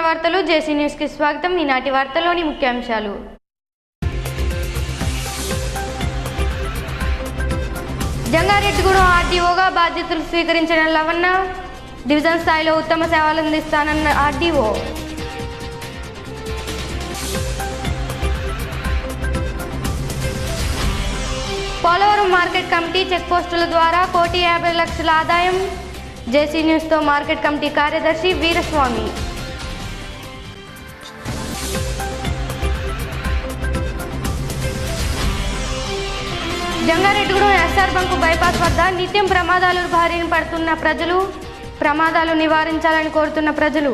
వార్తలు జేసీ న్యూస్ కి స్వాగతం. ఈనాటి వార్తల్లోని ముఖ్యాంశాలు. జంగారెడ్డిగూడెం ఆర్డీఓగా బాధ్యతలు స్వీకరించిన లవన్న డివిజన్ స్థాయిలో ఉత్తమ సేవలు అందిస్తానన్న ఆర్డీఓ. పోలవరం మార్కెట్ కమిటీ చెక్పోస్టుల ద్వారా 1,50,00,000 ఆదాయం. జేసీ న్యూస్తో మార్కెట్ కమిటీ కార్యదర్శి Veeraswamy. Jangareddygudem SR bunk bypass వద్ద నిత్యం ప్రమాదాలు బారిన పడుతున్న ప్రజలు, ప్రమాదాలు నివారించాలని కోరుతున్న ప్రజలు.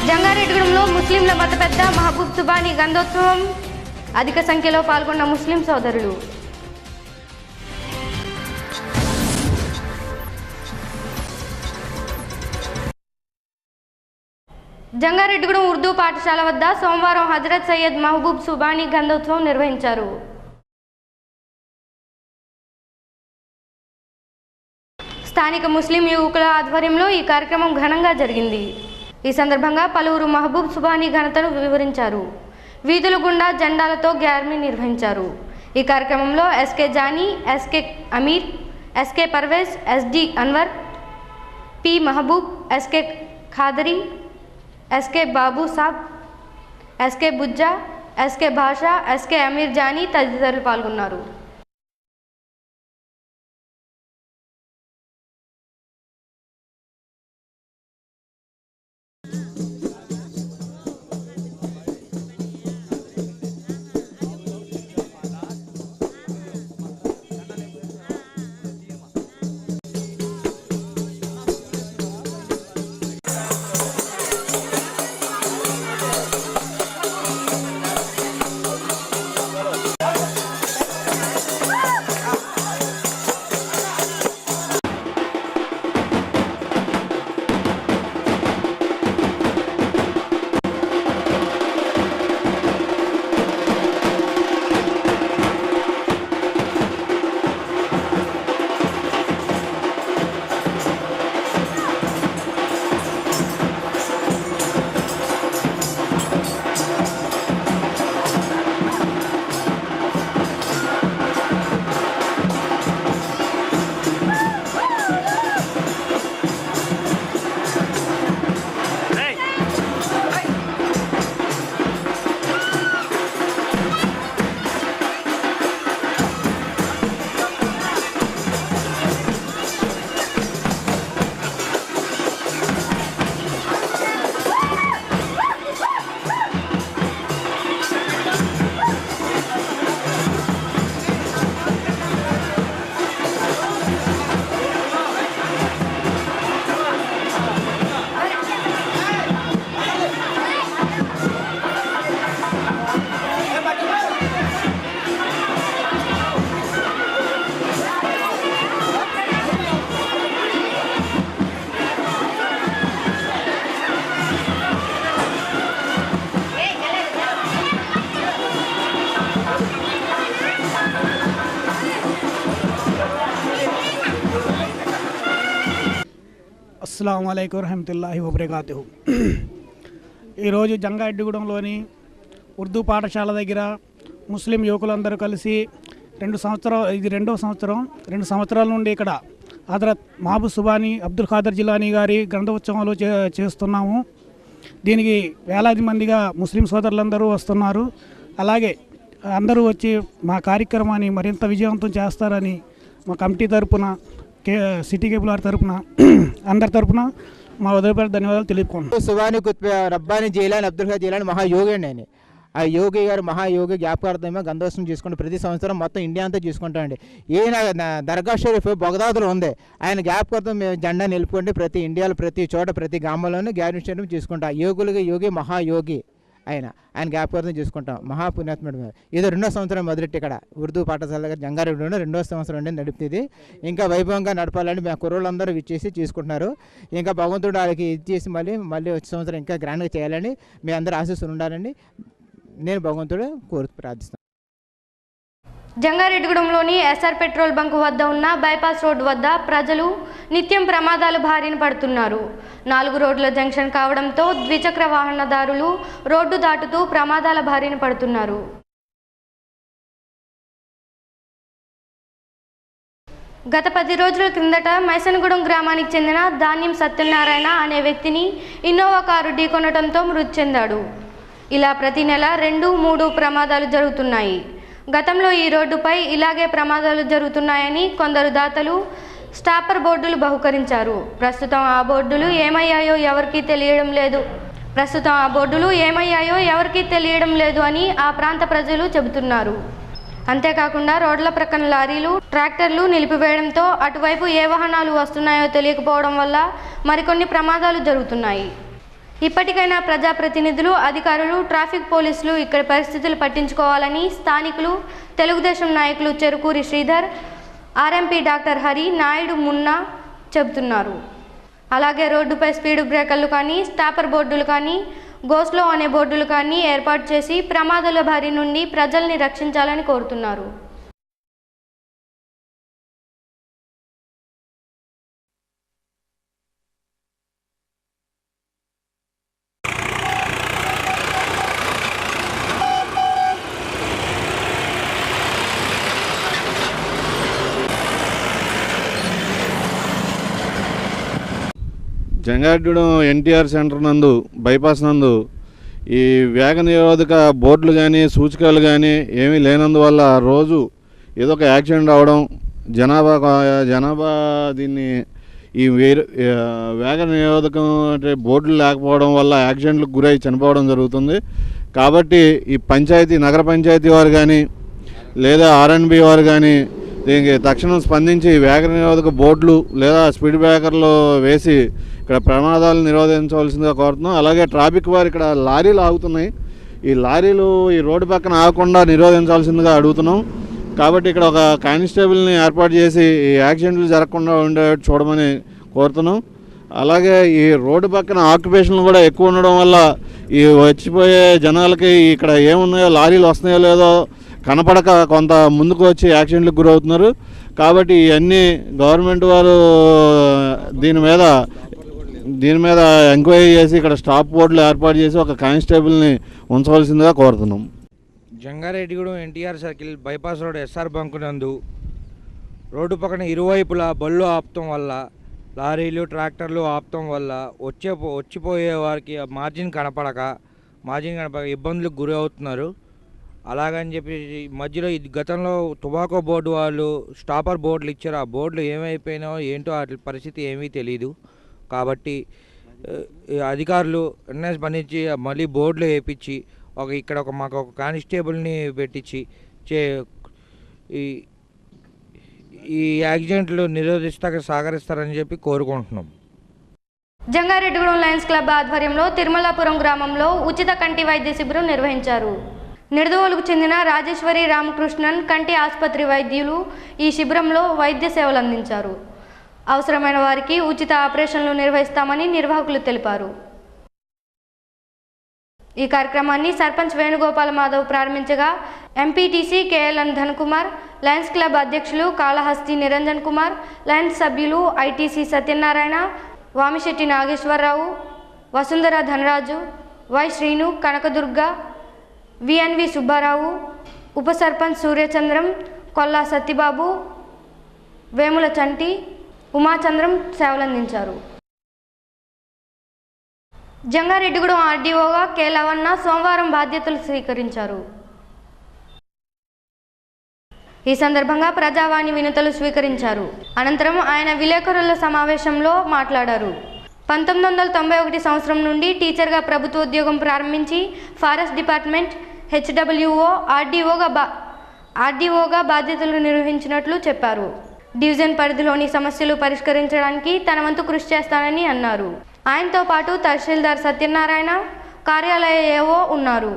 జంగారెడ్డిగూడెంలో ముస్లింల మత పెద్ద మహబూబ్ సుబానీ గంధోత్సవం. అధిక సంఖ్యలో పాల్గొన్న ముస్లిం సోదరులు. జంగారెడ్డిగూడెం ఉర్దూ పాఠశాల వద్ద సోమవారం హజరత్ సయ్యద్ మహబూబ్ సుబానీ గంధోత్సవం నిర్వహించారు. స్థానిక ముస్లిం యువకుల ఆధ్వర్యంలో ఈ కార్యక్రమం ఘనంగా జరిగింది. ఈ సందర్భంగా పలువురు మహబూబ్ సుబానీ ఘనతను వివరించారు. వీధుల గుండా జెండాలతో గ్యార్మీ నిర్వహించారు. ఈ కార్యక్రమంలో SK Jani, SK Amir, SK Parvez, SD Anwar, P Mahaboob, SK Khadri, SK Babu Sab, SK Bujja, SK Basha, SK Amir Jani తదితరులు పాల్గొన్నారు. అస్సలాము అలైకుం వరహమతుల్లాహి వబరకాతుహు. ఈరోజు జంగారెడ్డిగూడెంలోని ఉర్దూ పాఠశాల దగ్గర ముస్లిం యువకులందరూ కలిసి 2 సంవత్సరాల నుండి ఇక్కడ హజరత్ మహబూబ్ సుబానీ అబ్దుల్ ఖాదర్ జిలానీ గారి గ్రంథోత్సవాలు చేస్తున్నాము. దీనికి వేలాది మందిగా ముస్లిం సోదరులందరూ వస్తున్నారు. అలాగే అందరూ వచ్చి మా కార్యక్రమాన్ని మరింత విజయవంతం చేస్తారని మా కమిటీ తరపున, సిటీ కేబుల్ వారి తరపున, అందరి తరపున మా ఉదయపేట ధన్యవాదాలు తెలుపుకుంటున్నాను. సుబానీ రబ్బానీ జీలాని అబ్దుల్ ఖాదర్ జీలాని మహాయోగి అండి. ఆయన ఆ యోగి గారు మహాయోగి జ్ఞాపకార్థంగా గంధోత్సవం చేసుకుంటే ప్రతి సంవత్సరం మొత్తం ఇండియా అంతా చూసుకుంటామండి. ఈయన దర్గా షరీఫ్ బొగదాదులో ఉంది. ఆయన జ్ఞాపకార్థం మేము జెండా నిలుపుకుంటే ప్రతి ఇండియాలో ప్రతి చోట ప్రతి గ్రామంలోనూ గ్యారెంటీ చేసుకుంటాం. యోగులుగా యోగి మహాయోగి ఆయన జ్ఞాపకార్థం చేసుకుంటాం. మహాపుణ్యాత్ముడు. ఇది 2వ సంవత్సరం మొదలెట్టి ఇక్కడ ఉర్దూ పాఠశాల దగ్గర జంగారెడ్డిగూడెంలో 2వ సంవత్సరం నుండి నడుపుతుంది. ఇంకా వైభవంగా నడపాలని మా కుర్రోళ్ళందరూ ఇచ్చేసి చేసుకుంటున్నారు. ఇంకా భగవంతుడు వాళ్ళకి ఇచ్చేసి మళ్ళీ వచ్చే సంవత్సరం ఇంకా గ్రాండ్గా చేయాలని మీ అందరూ ఆశీస్సులు ఉండాలని నేను భగవంతుడు కోరి ప్రార్థిస్తాను. జంగారెడ్డిగూడెంలోని ఎస్ఆర్ పెట్రోల్ బంక్ వద్ద ఉన్న బైపాస్ రోడ్డు వద్ద ప్రజలు నిత్యం ప్రమాదాలు బారిన పడుతున్నారు. 4 రోడ్ల జంక్షన్ కావడంతో ద్విచక్ర వాహనదారులు రోడ్డు దాటుతూ ప్రమాదాల బారిన పడుతున్నారు. గత 10 రోజుల క్రిందట మైసనగూడెం గ్రామానికి చెందిన ధాన్యం సత్యనారాయణ అనే వ్యక్తిని ఇన్నోవా కారు ఢీకొనడంతో మృతి చెందాడు. ఇలా ప్రతి నెల 2-3 ప్రమాదాలు జరుగుతున్నాయి. గతంలో ఈ రోడ్డుపై ఇలాగే ప్రమాదాలు జరుగుతున్నాయని కొందరు దాతలు స్టాపర్ బోర్డులు బహుకరించారు. ప్రస్తుతం ఆ బోర్డులు ఏమయ్యాయో ఎవరికీ తెలియడం లేదు అని ఆ ప్రాంత ప్రజలు చెబుతున్నారు. అంతేకాకుండా రోడ్ల ప్రక్కన లారీలు, ట్రాక్టర్లు నిలిపివేయడంతో అటువైపు ఏ వాహనాలు వస్తున్నాయో తెలియకపోవడం వల్ల మరికొన్ని ప్రమాదాలు జరుగుతున్నాయి. ఇప్పటికైనా ప్రజాప్రతినిధులు, అధికారులు, ట్రాఫిక్ పోలీసులు ఇక్కడ పరిస్థితులు పట్టించుకోవాలని స్థానికులు, తెలుగుదేశం నాయకులు చెరుకూరి శ్రీధర్, ఆర్ఎంపీ డాక్టర్ హరి, నాయుడు, మున్నా చెబుతున్నారు. అలాగే రోడ్డుపై స్పీడ్ బ్రేకర్లు కానీ, స్టాపర్ బోర్డులు కానీ, గోస్లో అనే బోర్డులు కానీ ఏర్పాటు చేసి ప్రమాదాల బారి నుండి ప్రజల్ని రక్షించాలని కోరుతున్నారు. జంగారెడ్డిగూడెం ఎన్టీఆర్ సెంటర్ నందు బైపాస్ నందు ఈ వేగ నిరోధక బోర్డులు కానీ సూచికలు కానీ ఏమీ లేనందువల్ల రోజు ఏదో ఒక యాక్సిడెంట్ అవడం, జనాభా దీన్ని ఈ వేగ నిరోధకం అంటే బోర్డులు లేకపోవడం వల్ల యాక్సిడెంట్లకు గురై చనిపోవడం జరుగుతుంది. కాబట్టి ఈ నగర పంచాయతీ వారు కానీ లేదా ఆర్ఎన్బి వారు కానీ దీనికి తక్షణం స్పందించి వేగ నిరోధక బోర్డులు లేదా స్పీడ్ బ్రేకర్లు వేసి ఇక్కడ ప్రమాదాలు నిరోధించవలసిందిగా కోరుతున్నాం. అలాగే ట్రాఫిక్ వారు ఇక్కడ లారీలు ఆగుతున్నాయి, ఈ లారీలు ఈ రోడ్డు పక్కన ఆగకుండా నిరోధించాల్సిందిగా అడుగుతున్నాం. కాబట్టి ఇక్కడ ఒక కానిస్టేబుల్ని ఏర్పాటు చేసి ఈ యాక్సిడెంట్లు జరగకుండా ఉండేట్టు చూడమని కోరుతున్నాం. అలాగే ఈ రోడ్డు పక్కన ఆక్యుపేషన్లు కూడా ఎక్కువ ఉండడం వల్ల ఈ వచ్చిపోయే జనాలకి ఇక్కడ ఏమున్నాయో లారీలు వస్తున్నాయో లేదో కనపడక కొంత ముందుకు వచ్చి యాక్సిడెంట్లకు గురవుతున్నారు. కాబట్టి ఇవన్నీ గవర్నమెంట్ వారు దీని మీద ఎంక్వైరీ చేసి ఇక్కడ స్టాప్ బోర్డులు ఏర్పాటు చేసి ఒక కానిస్టేబుల్ని ఉంచవలసిందిగా కోరుతున్నాం. Jangareddygudem NTR circle bypass road SR bunk నందు రోడ్డు పక్కన ఇరువైపులా బళ్ళు ఆపటం వల్ల, లారీలు, ట్రాక్టర్లు ఆపటం వల్ల వచ్చిపోయే వారికి మార్జిన్ కనపడక ఇబ్బందులకు గురి అవుతున్నారు. అలాగని చెప్పి మధ్యలో గతంలో టొబాకో బోర్డు వాళ్ళు స్టాపర్ బోర్డులు ఇచ్చారు. ఆ బోర్డులు ఏమైపోయినాయో ఏంటో వాటి పరిస్థితి ఏమీ తెలియదు. కాబట్టి అధికారులు వెంటనే స్పందించి మళ్ళీ బోర్డులు వేయించి ఇక్కడ మాకు ఒక కానిస్టేబుల్ని పెట్టించి ఈ యాక్సిడెంట్లు నిరోధిస్తాక సహకరిస్తారని చెప్పి కోరుకుంటున్నాం. జంగారెడ్డిగూడెం లయన్స్ క్లబ్ ఆధ్వర్యంలో తిరుమలాపురం గ్రామంలో ఉచిత కంటి వైద్య శిబిరం నిర్వహించారు. నిడదవోలుకు చెందిన రాజేశ్వరి రామకృష్ణన్ కంటి ఆసుపత్రి వైద్యులు ఈ శిబిరంలో వైద్య సేవలు అందించారు. అవసరమైన వారికి ఉచిత ఆపరేషన్లు నిర్వహిస్తామని నిర్వాహకులు తెలిపారు. ఈ కార్యక్రమాన్ని సర్పంచ్ వేణుగోపాల మాధవ్ ప్రారంభించగా MPTC KLN Dhanakumar, lions club అధ్యక్షులు కాళహస్తి నిరంజన్ కుమార్, లయన్స్ సభ్యులు ITC Satyanarayana, Vamisetti Nageswararao, Vasundhara Dhanaraju, Y Srinu, Kanakadurga, VNV Subbarao, ఉప సర్పంచ్ సూర్యచంద్రం, కొల్లా సత్యబాబు, వేముల చంటి, ఉమాచంద్రం సేవలందించారు. జంగారెడ్డిగూడెం ఆర్డీఓగా కె లవన్న సోమవారం బాధ్యతలు స్వీకరించారు. ఈ సందర్భంగా ప్రజావాణి వినతులు స్వీకరించారు. అనంతరం ఆయన విలేకరుల సమావేశంలో మాట్లాడారు. 1991 సంవత్సరం నుండి టీచర్గా ప్రభుత్వ ఉద్యోగం ప్రారంభించి ఫారెస్ట్ డిపార్ట్మెంట్ హెచ్డబ్ల్యూఓ ఆర్డీఓగా బాధ్యతలు నిర్వహించినట్లు చెప్పారు. డివిజన్ పరిధిలోని సమస్యలు పరిష్కరించడానికి తన వంతు కృషి చేస్తానని అన్నారు. ఆయనతో పాటు తహసీల్దార్ సత్యనారాయణ, కార్యాలయ ఏఓ ఉన్నారు.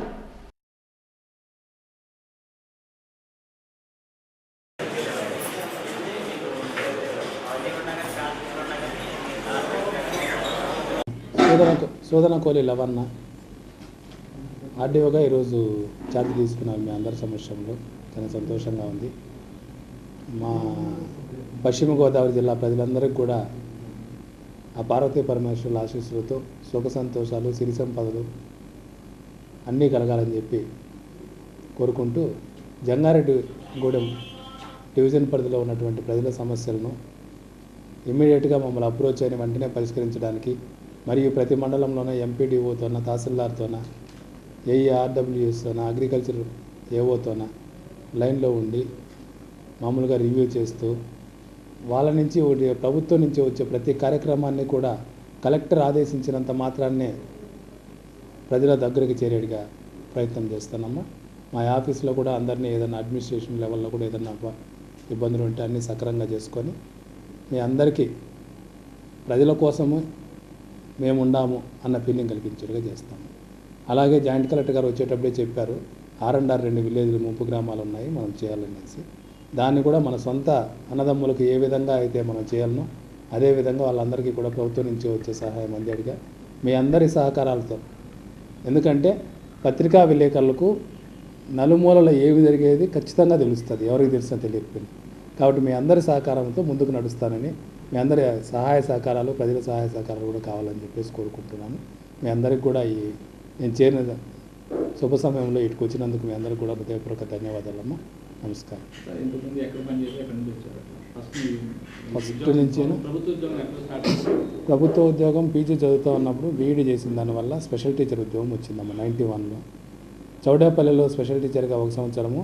శోధన కోలి లవన్న ఆర్డీఓగా ఈరోజు ఛార్జ్ తీసుకున్నారు మీ అందరి సమక్షంలో. చాలా సంతోషంగా ఉంది. మా పశ్చిమ గోదావరి జిల్లా ప్రజలందరికీ కూడా ఆ పార్వతీ పరమేశ్వరుల ఆశీస్సులతో సుఖ సంతోషాలు, సిరి సంపదలు అన్నీ కలగాలని చెప్పి కోరుకుంటూ, జంగారెడ్డిగూడెం డివిజన్ పరిధిలో ఉన్నటువంటి ప్రజల సమస్యలను ఇమ్మీడియట్గా మమ్మల్ని అప్రోచ్ అయిన వెంటనే పరిష్కరించడానికి, మరియు ప్రతి మండలంలోనే ఎంపీడీఓతోన, తహసీల్దార్తోన, ఏఈఆర్డబ్ల్యూఎస్తోన, అగ్రికల్చర్ ఏఓతోన లైన్లో ఉండి మామూలుగా రివ్యూ చేస్తూ, వాళ్ళ నుంచి ప్రభుత్వం నుంచి వచ్చే ప్రతి కార్యక్రమాన్ని కూడా కలెక్టర్ ఆదేశించినంత మాత్రాన్నే ప్రజల దగ్గరికి చేరేట్టుగా ప్రయత్నం చేస్తున్నాము. మా ఆఫీస్లో కూడా అందరినీ ఏదైనా అడ్మినిస్ట్రేషన్ లెవెల్లో కూడా ఏదైనా ఇబ్బందులు ఉంటే అన్నీ సక్రమంగా చేసుకొని మీ అందరికీ ప్రజల కోసము మేము ఉండాము అన్న ఫీలింగ్ కలిగించేట్టుగా చేస్తాము. అలాగే జాయింట్ కలెక్టర్ గారు వచ్చేటప్పుడే చెప్పారు, R&R 2 విలేజ్లు ముంపు గ్రామాలు ఉన్నాయి మనం చేయాలనేసి. దాన్ని కూడా మన సొంత అన్నదమ్ములకు ఏ విధంగా అయితే మనం చేయాలనో అదేవిధంగా వాళ్ళందరికీ కూడా ప్రభుత్వం నుంచి వచ్చే సహాయం అందేట్టుగా మీ అందరి సహకారాలతో, ఎందుకంటే పత్రికా విలేకరులకు నలుమూలలో ఏమి జరిగేది ఖచ్చితంగా తెలుస్తుంది, ఎవరికి తెలిసినా తెలియకపోయింది. కాబట్టి మీ అందరి సహకారంతో ముందుకు నడుస్తానని, మీ అందరి సహాయ సహకారాలు, ప్రజల సహాయ సహకారాలు కూడా కావాలని చెప్పేసి కోరుకుంటున్నాను. మీ అందరికి కూడా నేను చేరిన శుభ సమయంలో ఇటుకు వచ్చినందుకు మీ అందరికి కూడా హృదయపూర్వక ధన్యవాదాలమ్మా. నమస్కారం. ఫస్ట్ నుంచి ప్రభుత్వ ఉద్యోగం పీజీ చదువుతూ ఉన్నప్పుడు బీఈడీ చేసిన దానివల్ల స్పెషల్ టీచర్ ఉద్యోగం వచ్చిందమ్మా 91లో. చౌడేపల్లిలో స్పెషల్ టీచర్గా 1 సంవత్సరము,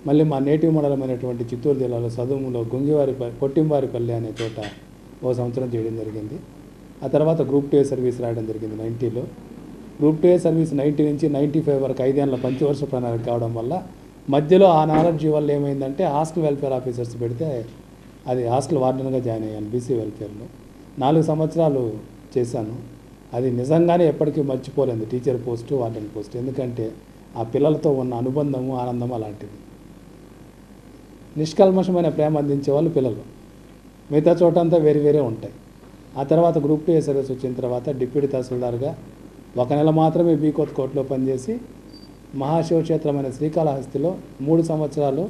మళ్ళీ మా నేటివ్ మండలమైనటువంటి చిత్తూరు జిల్లాలో సదుములో కొట్టింవారిపల్లి అనే చోట 1 సంవత్సరం చేయడం జరిగింది. ఆ తర్వాత గ్రూప్ 2 సర్వీస్ రాయడం జరిగింది 90లో. గ్రూప్ 2 సర్వీస్ 90 నుంచి 95 వరకు 5 ఏళ్ళ పంచవర్ష ప్రణాళిక కావడం వల్ల మధ్యలో ఆ నాలెడ్జ్ వల్ల ఏమైందంటే హాస్టల్ వెల్ఫేర్ ఆఫీసర్స్ పెడితే అది హాస్టల్ వార్డెన్గా జాయిన్ అయ్యాను బీసీ వెల్ఫేర్లో. 4 సంవత్సరాలు చేశాను. అది నిజంగానే ఎప్పటికీ మర్చిపోలేదు టీచర్ పోస్టు, వార్డెన్ పోస్ట్. ఎందుకంటే ఆ పిల్లలతో ఉన్న అనుబంధము, ఆనందం అలాంటిది. నిష్కల్మషమైన ప్రేమ అందించే వాళ్ళు పిల్లలు, మిగతా చోటంతా వేరే వేరే ఉంటాయి. ఆ తర్వాత గ్రూప్ 2 సర్వీస్ వచ్చిన తర్వాత డిప్యూటీ తహసీల్దార్గా 1 నెల మాత్రమే బీకోత్ కోర్టులో పనిచేసి మహాశివక్షేత్రమైన శ్రీకాళహస్తిలో 3 సంవత్సరాలు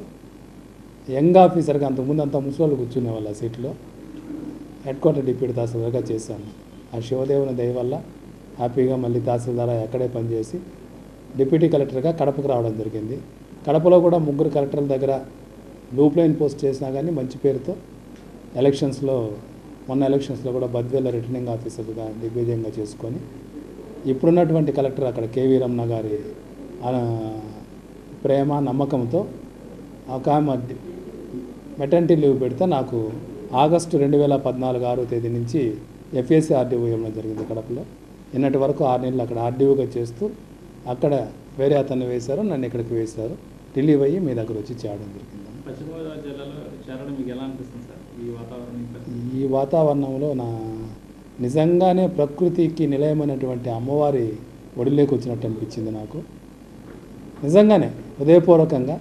యంగ్ ఆఫీసర్గా, అంతకుముందు అంతా ముసలోళ్ళు కూర్చునే వాళ్ళ సీట్లో హెడ్ క్వార్టర్ డిప్యూటీ తహసీల్దార్గా చేశాను. ఆ శివదేవుని దయ వల్ల హ్యాపీగా మళ్ళీ తహసీల్దార్ అక్కడే పనిచేసి డిప్యూటీ కలెక్టర్గా కడపకు రావడం జరిగింది. కడపలో కూడా 3 కలెక్టర్ల దగ్గర లూప్ లైన్ పోస్ట్ చేసినా కానీ మంచి పేరుతో మొన్న ఎలక్షన్స్లో కూడా బద్వేల రిటర్నింగ్ ఆఫీసర్గా దిగ్విజయంగా చేసుకొని ఇప్పుడున్నటువంటి కలెక్టర్ అక్కడ కేవీ రమణ గారి ప్రేమ, నమ్మకంతో ఒక మెటర్నిటీ లీవ్ పెడితే నాకు ఆగస్టు 2014 6వ తేదీ నుంచి FSC RDO ఇవ్వడం జరిగింది కడపలో. నిన్నటి వరకు 6 నెలలు అక్కడ RDOగా చేస్తూ అక్కడ వేరే అతన్ని వేశారు, నన్ను ఇక్కడికి వేశారు. రిలీవ్ అయ్యి మీ దగ్గర వచ్చి చేయడం జరిగింది. ఈ వాతావరణంలో నిజంగానే ప్రకృతికి నిలయమైనటువంటి అమ్మవారి ఒడిలోకి వచ్చినట్టు అనిపించింది నాకు. నిజంగానే హృదయపూర్వకంగా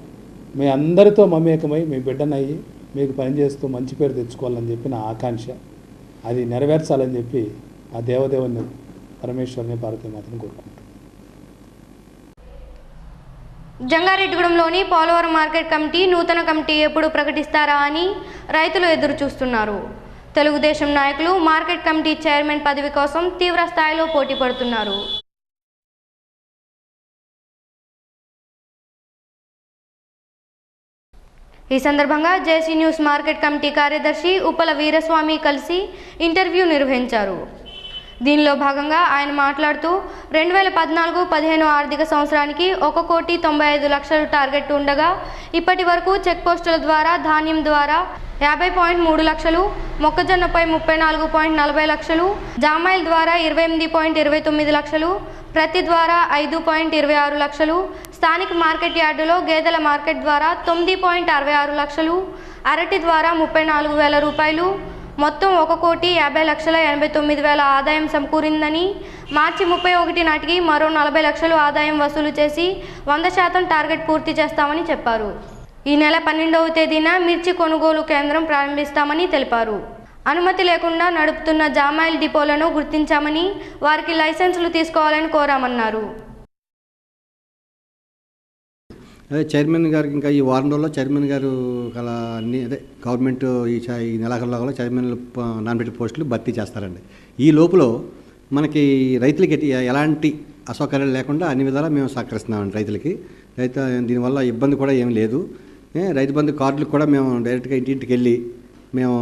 మీ అందరితో మమేకమై మీ బిడ్డనయ్యి మీకు పనిచేస్తూ మంచి పేరు తెచ్చుకోవాలని చెప్పి నా ఆకాంక్ష. అది నెరవేర్చాలని చెప్పి ఆ దేవదేవుని పరమేశ్వరుని పార్వతీమాతను కోరుకుంటున్నాను. జంగారెడ్డిగూడెంలోని పోలవరం మార్కెట్ కమిటీ నూతన కమిటీ ఎప్పుడు ప్రకటిస్తారా అని రైతులు ఎదురు చూస్తున్నారు. తెలుగుదేశం నాయకులు మార్కెట్ కమిటీ చైర్మన్ పదవి కోసం తీవ్ర స్థాయిలో పోటీ పడుతున్నారు. ఈ సందర్భంగా జేసీ న్యూస్ మార్కెట్ కమిటీ కార్యదర్శి ఉప్పల వీరస్వామి కలిసి ఇంటర్వ్యూ నిర్వహించారు. దీనిలో భాగంగా ఆయన మాట్లాడుతూ 2014-15 ఆర్థిక సంవత్సరానికి 1,95,00,000 టార్గెట్ ఉండగా ఇప్పటి వరకు చెక్ పోస్టుల ద్వారా ధాన్యం ద్వారా 50.3 లక్షలు, మొక్కజొన్నపై 34.40 లక్షలు, జామాయిల్ ద్వారా 28.29 లక్షలు, ప్రతి ద్వారా 5.26 లక్షలు, స్థానిక మార్కెట్ యార్డులో గేదెల మార్కెట్ ద్వారా 9.66 లక్షలు, అరటి ద్వారా 34,000 రూపాయలు, మొత్తం 1,50,89,000 ఆదాయం సమకూరిందని, మార్చి 31 నాటికి మరో 40 లక్షలు ఆదాయం వసూలు చేసి 100% టార్గెట్ పూర్తి చేస్తామని చెప్పారు. ఈ నెల 12వ తేదీన మిర్చి కొనుగోలు కేంద్రం ప్రారంభిస్తామని తెలిపారు. అనుమతి లేకుండా నడుపుతున్న జామాయిల్ డిపోలను గుర్తించామని, వారికి లైసెన్సులు తీసుకోవాలని కోరామన్నారు. అదే చైర్మన్ గారికి ఇంకా ఈ వారం రోజుల్లో చైర్మన్ గారు అలా అన్ని అదే గవర్నమెంట్ ఈ నెలాఖరులో చైర్మన్ నామినేటెడ్ పోస్టులు భర్తీ చేస్తారండి. ఈ లోపల మనకి రైతులకి ఎలాంటి అసౌకర్యాలు లేకుండా అన్ని విధాలా మేము సహకరిస్తున్నామండి రైతులకి. దీనివల్ల ఇబ్బంది కూడా ఏం లేదు. రైతు బంధు కార్డులకు కూడా మేము డైరెక్ట్గా ఇంటింటికి వెళ్ళి మేము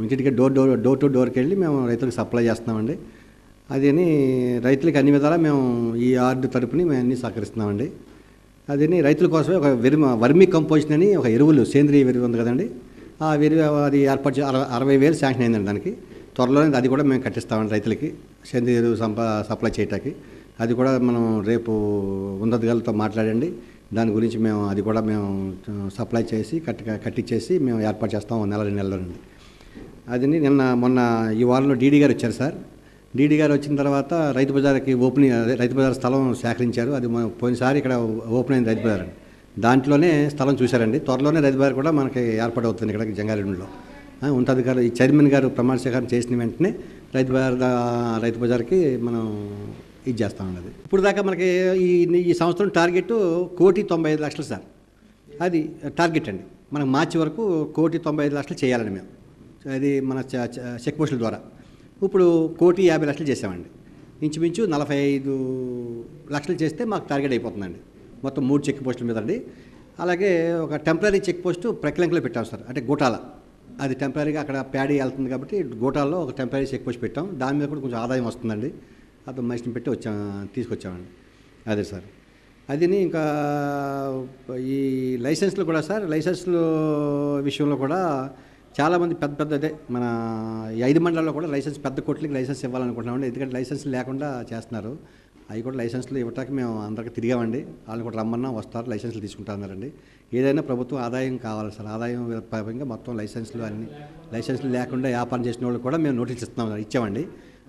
ఇంటింటికి డోర్ టు డోర్కి వెళ్ళి మేము రైతులకు సప్లై చేస్తున్నామండి. అదని రైతులకి అన్ని విధాలా మేము ఈ ఆర్డు తరపుని మేము అన్నీ సహకరిస్తున్నామండి. అదని రైతుల కోసమే ఒక వర్మీ కంపోజిషన్ అని ఒక ఎరువులు సేంద్రియ ఎరువు ఉంది కదండి, ఆ ఎరువు అది ఏర్పాటు 60,000 శాంక్షన్ అయిందండి. దానికి త్వరలోనే అది కూడా మేము కట్టిస్తామండి రైతులకి సేంద్రియ ఎరువు సప్లై చేయటానికి. అది కూడా మనం రేపు ఉన్నతాధికారులతో మాట్లాడండి, దాని గురించి మేము అది కూడా మేము సప్లై చేసి కట్టించేసి మేము ఏర్పాటు చేస్తాం 1-2 నెలలోనండి. అది మొన్న ఈ వారంలో డీడీ గారు వచ్చారు సార్. డీడీ గారు వచ్చిన తర్వాత రైతు బజార్కి రైతు బజార్ స్థలం సేకరించారు. అది పోయినసారి ఇక్కడ ఓపెన్ అయింది రైతు బజార్, దాంట్లోనే స్థలం చూశారండి. త్వరలోనే రైతు బజార్ కూడా మనకి ఏర్పాటు అవుతుంది ఇక్కడ జంగారెడ్డిలో. ఉన్నతాధికారులు ఈ చైర్మన్ గారు ప్రమాణ స్వీకారం చేసిన వెంటనే రైతు బజార్కి మనం ఇది చేస్తామన్నది. ఇప్పుడు దాకా మనకి ఈ సంవత్సరం టార్గెట్ 1,95,00,000 సార్. అది టార్గెట్ అండి. మనకు మార్చి వరకు 1,95,00,000 చేయాలండి మేము. అది మన చెక్ పోస్టుల ద్వారా. ఇప్పుడు 1,50,00,000 చేసామండి. ఇంచుమించు 45,00,000 చేస్తే మాకు టార్గెట్ అయిపోతుందండి. మొత్తం 3 చెక్ పోస్టుల మీద అండి. అలాగే ఒక టెంపరీ చెక్ పోస్టు ప్రక్లంకలో పెట్టాం సార్, అంటే గోటాల. అది టెంపరీగా అక్కడ ప్యాడీ వెళ్తుంది కాబట్టి గోటాల్లో ఒక టెంపరీ చెక్ పోస్ట్ పెట్టాం. దాని మీద కూడా కొంచెం ఆదాయం వస్తుందండి. అతను మనిషిని పెట్టి తీసుకొచ్చామండి. అదే సార్. అది ఇంకా ఈ లైసెన్స్లు కూడా సార్, లైసెన్స్ల విషయంలో కూడా చాలామంది పెద్ద మన ఈ 5 మండలాల్లో కూడా లైసెన్స్ పెద్ద కోట్లకి లైసెన్స్ ఇవ్వాలనుకుంటున్నామండి. ఎందుకంటే లైసెన్స్ లేకుండా చేస్తున్నారు. అవి కూడా లైసెన్స్లు ఇవ్వటానికి మేము అందరికీ తిరిగామండి. వాళ్ళని కూడా రమ్మన్నా వస్తారు, లైసెన్స్లు తీసుకుంటా అన్నారండి. ఏదైనా ప్రభుత్వం ఆదాయం కావాలి సార్. ఆదాయం పరంగా మొత్తం లైసెన్స్లు అన్ని లైసెన్స్లు లేకుండా వ్యాపారం చేసిన వాళ్ళు కూడా మేము నోటీస్ ఇచ్చామండి.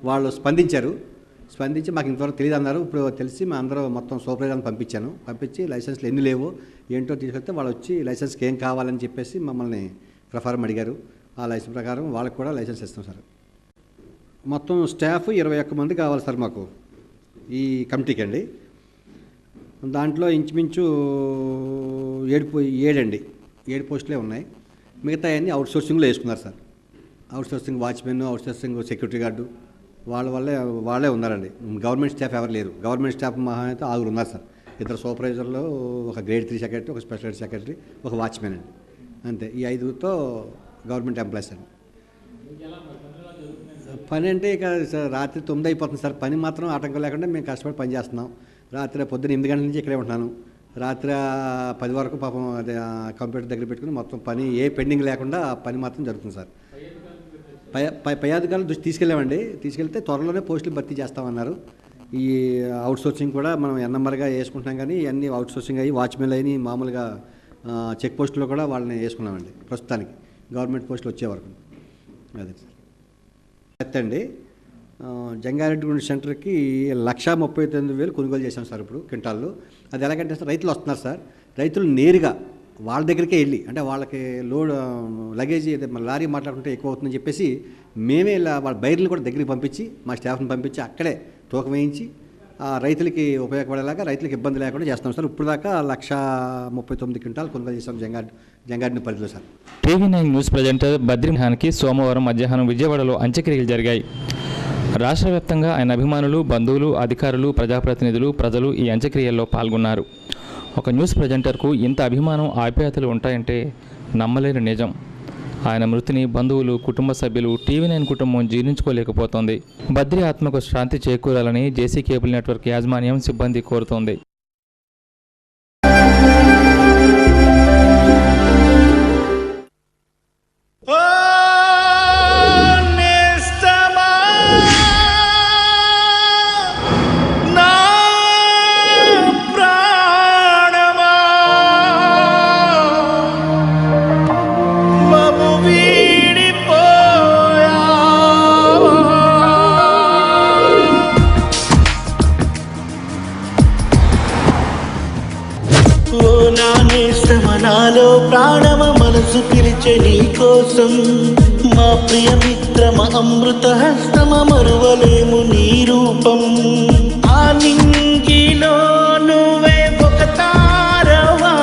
వాళ్ళు స్పందించి మాకు ఇంతవరకు తెలియదు అన్నారు. ఇప్పుడు తెలిసి మా అందరూ మొత్తం సూపర్వైజర్ని పంపించి లైసెన్స్లు ఎన్ని లేవో ఏంటో తీసుకెళ్తే వాళ్ళు వచ్చి లైసెన్స్కి ఏం కావాలని చెప్పేసి మమ్మల్ని ప్రఫారం అడిగారు. ఆ లైసెన్స్ ప్రకారం వాళ్ళకి కూడా లైసెన్స్ ఇస్తాం సార్. మొత్తం స్టాఫ్ 21 మంది కావాలి సార్ మాకు ఈ కమిటీకి అండి. దాంట్లో ఇంచుమించు 7 పోస్టులే ఉన్నాయి. మిగతా అన్నీ అవుట్సోర్సింగ్లో వేసుకున్నారు sir. Outsourcing watchman, outsourcing security guard వాళ్ళే ఉన్నారండి. గవర్నమెంట్ స్టాఫ్ ఎవరు లేరు. గవర్నమెంట్ స్టాఫ్ మహా అయితే 6 ఉన్నారు సార్. 2 సూపర్వైజర్లు, ఒక గ్రేడ్ 3 సెక్రటరీ, ఒక స్పెషల్ సెక్రటరీ, ఒక వాచ్మెన్ అండి. అంతే. ఈ 5తో గవర్నమెంట్ ఎంప్లాయీస్ అండి. పని అంటే ఇక రాత్రి 9 అయిపోతుంది సార్. పని మాత్రం ఆటంకం లేకుండా మేము కష్టపడి పని చేస్తున్నాం. రాత్రి పొద్దున్న 8 గంటల నుంచి ఇక్కడే ఉంటున్నాను. రాత్రి 10 వరకు పాపం అదే కంప్యూటర్ దగ్గర పెట్టుకుని మొత్తం పని ఏ పెండింగ్ లేకుండా పని మాత్రం జరుగుతుంది సార్. పై అధికారులు దృష్టి తీసుకెళ్తే త్వరలోనే పోస్టులు భర్తీ చేస్తామన్నారు. ఈ అవుట్సోర్సింగ్ కూడా మనం ఎన్ఎంఆర్గా వేసుకుంటున్నాం, కానీ ఇవన్నీ అవుట్సోర్సింగ్ అయ్యి వాచ్మెన్లు అయినాయి. మామూలుగా చెక్ పోస్టులో కూడా వాళ్ళని వేసుకున్నామండి ప్రస్తుతానికి, గవర్నమెంట్ పోస్టులు వచ్చే వరకు. అదే సార్. అండి జంగారెడ్డి సెంటర్కి 1,39,000 కొనుగోలు చేశాం సార్ ఇప్పుడు క్వింటాళ్ళు. అది ఎలాగంటే సార్, రైతులు వస్తున్నారు సార్. రైతులు నేరుగా వాళ్ళ దగ్గరికే వెళ్ళి, అంటే వాళ్ళకి లగేజీ లారీ మాట్లాడుకుంటే ఎక్కువ అవుతుందని చెప్పేసి మేమే వాళ్ళ బైర్లు కూడా దగ్గరికి పంపించి మా స్టాఫ్ని పంపించి అక్కడే తూకం వేయించి రైతులకి ఉపయోగపడేలాగా, రైతులకు ఇబ్బంది లేకుండా చేస్తాం సార్. ఇప్పుడు దాకా 1,39,000 క్వింటాలు కొనుగోలు చేస్తాం జంగారెడ్డి పరిధిలో సార్. TV9 న్యూస్ ప్రజెంటర్ బద్రీహాన్కి సోమవారం మధ్యాహ్నం విజయవాడలో అంత్యక్రియలు జరిగాయి. రాష్ట్ర వ్యాప్తంగా ఆయన అభిమానులు, బంధువులు, అధికారులు, ప్రజాప్రతినిధులు, ప్రజలు ఈ అంత్యక్రియల్లో పాల్గొన్నారు. ఒక న్యూస్ ప్రజెంటర్కు ఇంత అభిమానం, ఆప్యాయతలు ఉంటాయంటే నమ్మలేని నిజం. ఆయన మృతిని బంధువులు, కుటుంబ సభ్యులు, TV9 కుటుంబం జీర్ణించుకోలేకపోతోంది. బద్రీ ఆత్మకు శాంతి చేకూరాలని జేసీ కేబుల్ నెట్వర్క్ యాజమాన్యం, సిబ్బంది కోరుతోంది. నాలో ప్రాణమ మనసు పిలిచే నీ కోసం, మా ప్రియ మిత్రమ అమృత హస్తమ మరువలేము నీ రూపం. ఆ నింగిలో నువ్వే ఒక తారవా,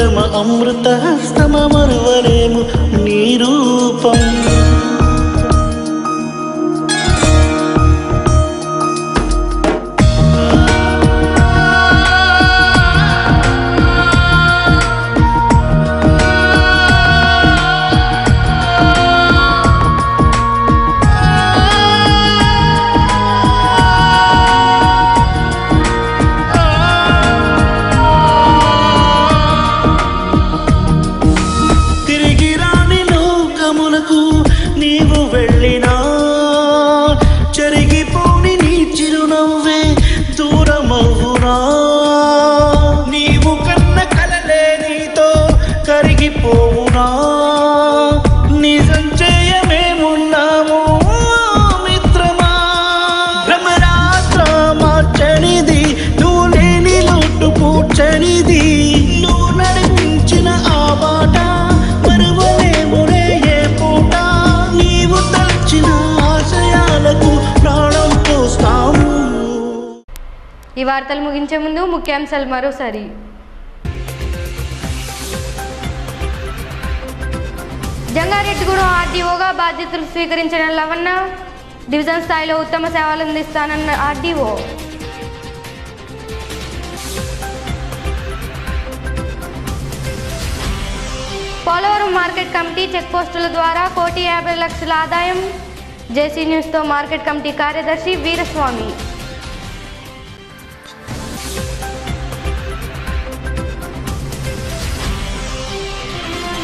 విక్రమ అమృత హస్తమ మరువలేము నీ రూపం. నీవు వెళ్ళినా చెరిగిపోని నీ చిరునవ్వే దూరమవునా, నీవు కన్న కలలే నీతో కరిగిపోవునా, నిజం చేయమేమున్నాము మిత్రమా. భ్రమరాత్ర మార్చనిది నువ్వు లేని లోటు పూడ్చనిది, నువ్వు నడిపించిన ఆ బాట మరువలేమునే ఏ పూట, నీవు తలచిన ఆశయాలకు ప్రాణం పోస్తాము. ఈ వార్తలు ముగించే ముందు ముఖ్యాంశాలు మరోసారి. జంగారెడ్డిగూడెం ఆర్డీఓగా బాధ్యతలు స్వీకరించిన లవన్న, డివిజన్ స్థాయిలో ఉత్తమ సేవలు అందిస్తానన్న ఆర్డీఓ. పోలవరం మార్కెట్ కమిటీ చెక్పోస్టుల ద్వారా 1,50,00,000 ఆదాయం. జేసీ న్యూస్తో మార్కెట్ కమిటీ కార్యదర్శి Veeraswamy.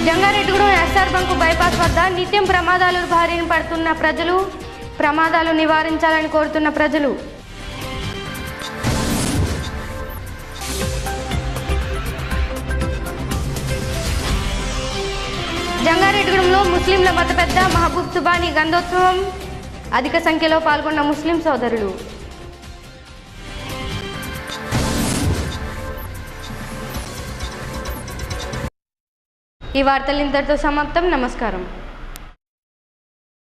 Jangareddygudem SR bunk bypass వద్ద నిత్యం ప్రమాదాలు బారిన పడుతున్న ప్రజలు, ప్రమాదాలు నివారించాలని కోరుతున్న ప్రజలు. జంగారెడ్డిగూడెంలో ముస్లింల మత పెద్ద మహబూబ్ సుబానీ గంధోత్సవం. అధిక సంఖ్యలో పాల్గొన్న ముస్లిం సోదరులు. ఈ వార్తలు ఇంతటితో సమాప్తం. నమస్కారం.